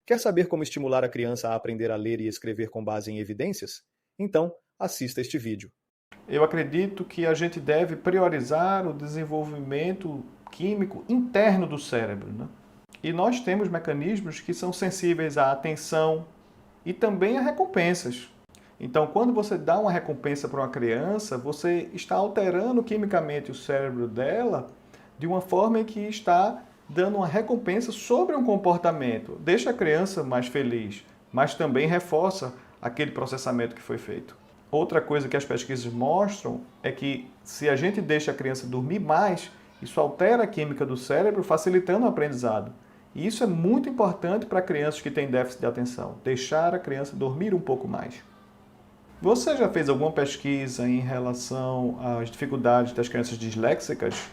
Quer saber como estimular a criança a aprender a ler e escrever com base em evidências? Então, assista este vídeo. Eu acredito que a gente deve priorizar o desenvolvimento químico interno do cérebro, né? E nós temos mecanismos que são sensíveis à atenção e também a recompensas. Então, quando você dá uma recompensa para uma criança, você está alterando quimicamente o cérebro dela de uma forma em que está dando uma recompensa sobre um comportamento. Deixa a criança mais feliz, mas também reforça aquele processamento que foi feito. Outra coisa que as pesquisas mostram é que se a gente deixa a criança dormir mais, isso altera a química do cérebro, facilitando o aprendizado. E isso é muito importante para crianças que têm déficit de atenção, deixar a criança dormir um pouco mais. Você já fez alguma pesquisa em relação às dificuldades das crianças disléxicas?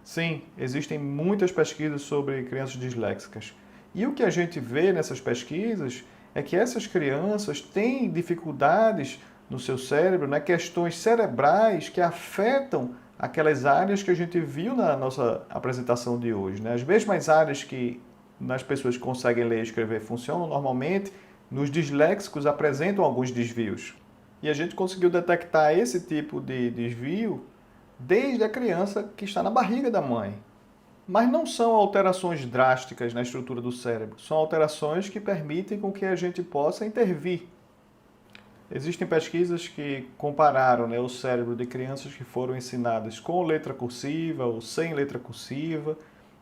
Sim, existem muitas pesquisas sobre crianças disléxicas. E o que a gente vê nessas pesquisas é que essas crianças têm dificuldades no seu cérebro, né, questões cerebrais que afetam aquelas áreas que a gente viu na nossa apresentação de hoje, né? As mesmas áreas que nas pessoas que conseguem ler e escrever funcionam normalmente, nos disléxicos apresentam alguns desvios. E a gente conseguiu detectar esse tipo de desvio desde a criança que está na barriga da mãe. Mas não são alterações drásticas na estrutura do cérebro, são alterações que permitem com que a gente possa intervir. Existem pesquisas que compararam, né, o cérebro de crianças que foram ensinadas com letra cursiva ou sem letra cursiva,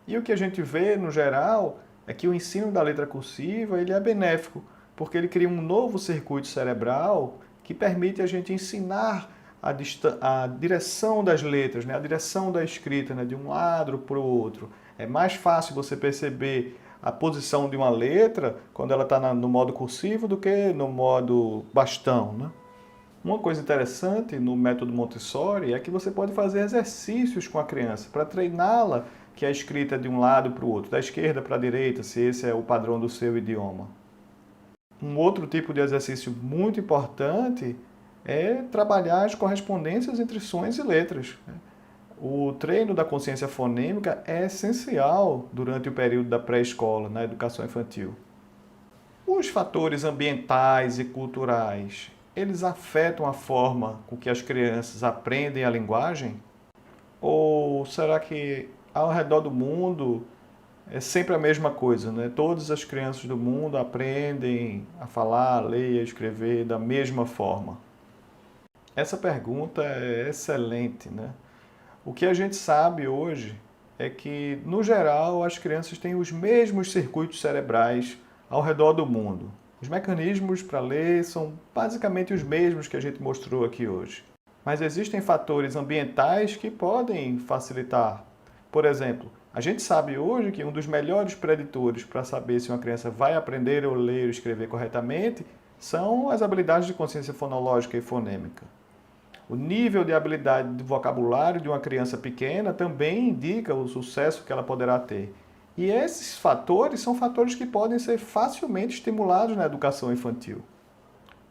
e o que a gente vê, no geral, é que o ensino da letra cursiva ele é benéfico, porque ele cria um novo circuito cerebral que permite a gente ensinar a direção das letras, né? A direção da escrita, né? De um lado para o outro. É mais fácil você perceber a posição de uma letra quando ela está no modo cursivo do que no modo bastão, né? Uma coisa interessante no método Montessori é que você pode fazer exercícios com a criança para treiná-la que a escrita é de um lado para o outro, da esquerda para a direita, se esse é o padrão do seu idioma. Um outro tipo de exercício muito importante é trabalhar as correspondências entre sons e letras. O treino da consciência fonêmica é essencial durante o período da pré-escola, na educação infantil. Os fatores ambientais e culturais, eles afetam a forma com que as crianças aprendem a linguagem? Ou será que ao redor do mundo é sempre a mesma coisa, né? Todas as crianças do mundo aprendem a falar, a ler e a escrever da mesma forma? Essa pergunta é excelente, né? O que a gente sabe hoje é que, no geral, as crianças têm os mesmos circuitos cerebrais ao redor do mundo. Os mecanismos para ler são basicamente os mesmos que a gente mostrou aqui hoje. Mas existem fatores ambientais que podem facilitar. Por exemplo, a gente sabe hoje que um dos melhores preditores para saber se uma criança vai aprender a ler e escrever corretamente são as habilidades de consciência fonológica e fonêmica. O nível de habilidade de vocabulário de uma criança pequena também indica o sucesso que ela poderá ter. E esses fatores são fatores que podem ser facilmente estimulados na educação infantil.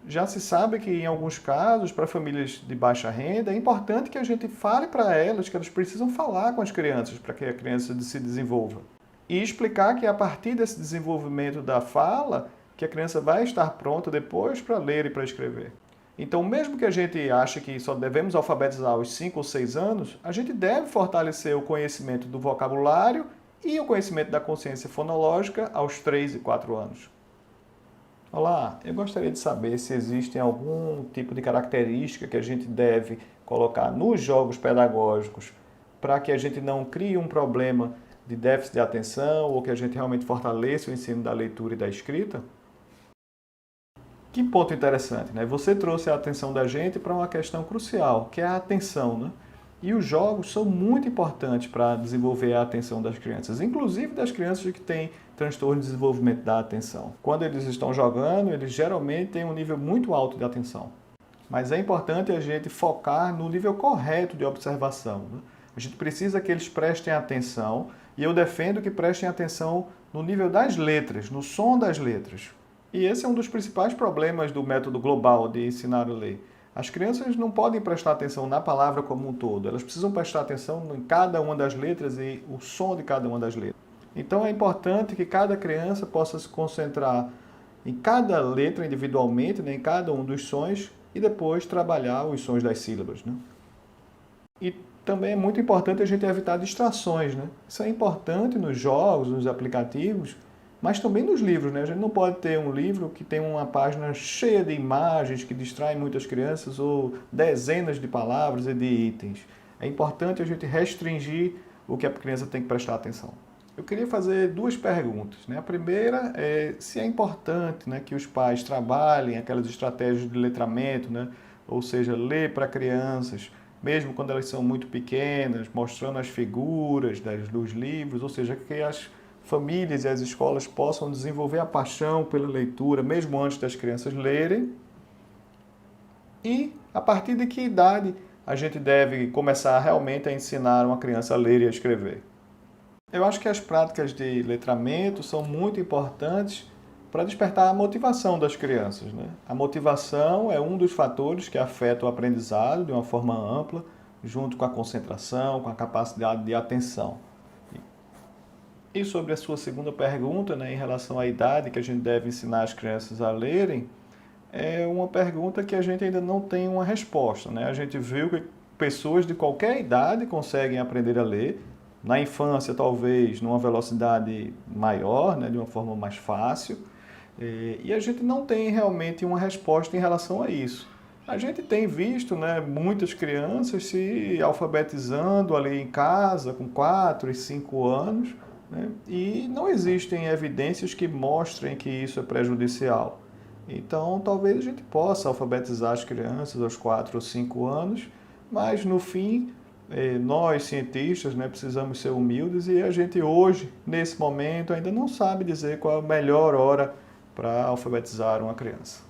Já se sabe que, em alguns casos, para famílias de baixa renda, é importante que a gente fale para elas que elas precisam falar com as crianças para que a criança se desenvolva. E explicar que, a partir desse desenvolvimento da fala, que a criança vai estar pronta depois para ler e para escrever. Então, mesmo que a gente ache que só devemos alfabetizar aos 5 ou 6 anos, a gente deve fortalecer o conhecimento do vocabulário e o conhecimento da consciência fonológica aos 3 e 4 anos. Olá, eu gostaria de saber se existe algum tipo de característica que a gente deve colocar nos jogos pedagógicos para que a gente não crie um problema de déficit de atenção ou que a gente realmente fortaleça o ensino da leitura e da escrita. Que ponto interessante, né? Você trouxe a atenção da gente para uma questão crucial, que é a atenção, né? E os jogos são muito importantes para desenvolver a atenção das crianças, inclusive das crianças que têm transtorno de desenvolvimento da atenção. Quando eles estão jogando, eles geralmente têm um nível muito alto de atenção. Mas é importante a gente focar no nível correto de observação, né? A gente precisa que eles prestem atenção, e eu defendo que prestem atenção no nível das letras, no som das letras. E esse é um dos principais problemas do método global de ensinar a ler. As crianças não podem prestar atenção na palavra como um todo, elas precisam prestar atenção em cada uma das letras e o som de cada uma das letras. Então é importante que cada criança possa se concentrar em cada letra individualmente, né, em cada um dos sons, e depois trabalhar os sons das sílabas, né? E também é muito importante a gente evitar distrações, né? Isso é importante nos jogos, nos aplicativos, mas também nos livros, né? A gente não pode ter um livro que tem uma página cheia de imagens que distraem muitas crianças ou dezenas de palavras e de itens. É importante a gente restringir o que a criança tem que prestar atenção. Eu queria fazer duas perguntas, né? A primeira é se é importante, né, que os pais trabalhem aquelas estratégias de letramento, né? Ou seja, ler para crianças, mesmo quando elas são muito pequenas, mostrando as figuras dos livros, ou seja, que as famílias e as escolas possam desenvolver a paixão pela leitura, mesmo antes das crianças lerem. E a partir de que idade a gente deve começar realmente a ensinar uma criança a ler e a escrever? Eu acho que as práticas de letramento são muito importantes para despertar a motivação das crianças, né? A motivação é um dos fatores que afeta o aprendizado de uma forma ampla, junto com a concentração, com a capacidade de atenção. E sobre a sua segunda pergunta, né, em relação à idade que a gente deve ensinar as crianças a lerem, é uma pergunta que a gente ainda não tem uma resposta, né? A gente viu que pessoas de qualquer idade conseguem aprender a ler, na infância talvez numa velocidade maior, né, de uma forma mais fácil, e a gente não tem realmente uma resposta em relação a isso. A gente tem visto, né, muitas crianças se alfabetizando ali em casa com 4 e 5 anos, né, e não existem evidências que mostrem que isso é prejudicial. Então, talvez a gente possa alfabetizar as crianças aos 4 ou 5 anos, mas no fim, nós cientistas, né, precisamos ser humildes e a gente hoje, nesse momento, ainda não sabe dizer qual é a melhor hora para alfabetizar uma criança.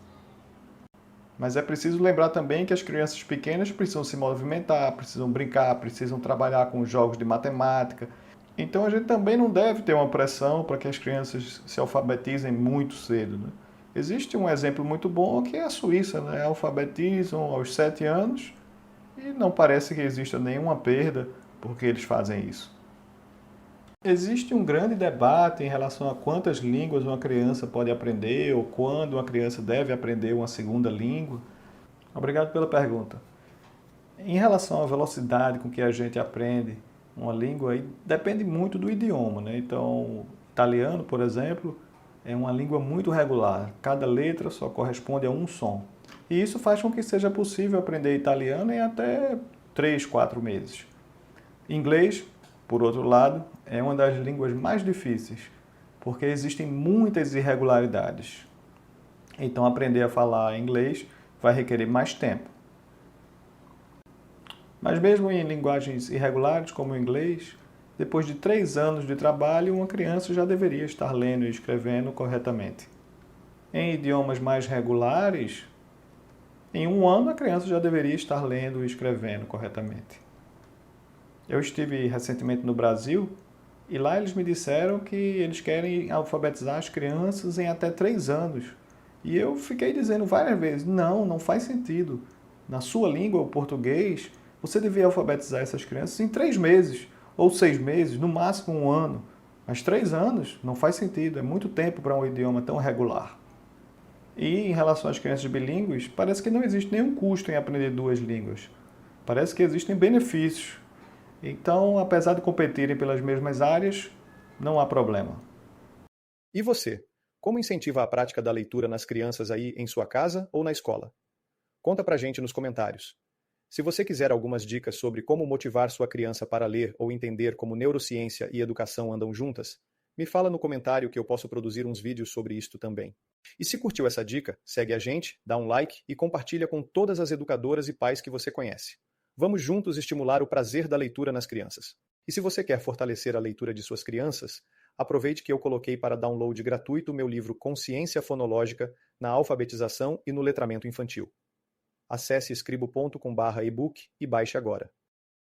Mas é preciso lembrar também que as crianças pequenas precisam se movimentar, precisam brincar, precisam trabalhar com jogos de matemática. Então a gente também não deve ter uma pressão para que as crianças se alfabetizem muito cedo, né? Existe um exemplo muito bom que é a Suíça, né? Alfabetizam aos 7 anos e não parece que exista nenhuma perda porque eles fazem isso. Existe um grande debate em relação a quantas línguas uma criança pode aprender ou quando uma criança deve aprender uma segunda língua. Obrigado pela pergunta. Em relação à velocidade com que a gente aprende uma língua, depende muito do idioma, né? Então, italiano, por exemplo, é uma língua muito regular. Cada letra só corresponde a um som. E isso faz com que seja possível aprender italiano em até 3, 4 meses. Inglês, por outro lado, é uma das línguas mais difíceis, porque existem muitas irregularidades. Então, aprender a falar inglês vai requerer mais tempo. Mas mesmo em linguagens irregulares, como o inglês, depois de 3 anos de trabalho, uma criança já deveria estar lendo e escrevendo corretamente. Em idiomas mais regulares, em 1 ano a criança já deveria estar lendo e escrevendo corretamente. Eu estive recentemente no Brasil e lá eles me disseram que eles querem alfabetizar as crianças em até 3 anos. E eu fiquei dizendo várias vezes, não faz sentido. Na sua língua, o português, você devia alfabetizar essas crianças em 3 meses, ou 6 meses, no máximo 1 ano. Mas 3 anos não faz sentido, é muito tempo para um idioma tão regular. E em relação às crianças bilíngues, parece que não existe nenhum custo em aprender 2 línguas. Parece que existem benefícios. Então, apesar de competirem pelas mesmas áreas, não há problema. E você? Como incentiva a prática da leitura nas crianças aí em sua casa ou na escola? Conta pra gente nos comentários. Se você quiser algumas dicas sobre como motivar sua criança para ler ou entender como neurociência e educação andam juntas, me fala no comentário que eu posso produzir uns vídeos sobre isto também. E se curtiu essa dica, segue a gente, dá um like e compartilha com todas as educadoras e pais que você conhece. Vamos juntos estimular o prazer da leitura nas crianças. E se você quer fortalecer a leitura de suas crianças, aproveite que eu coloquei para download gratuito o meu livro Consciência Fonológica na alfabetização e no letramento infantil. Acesse escribo.com/ebook e baixe agora.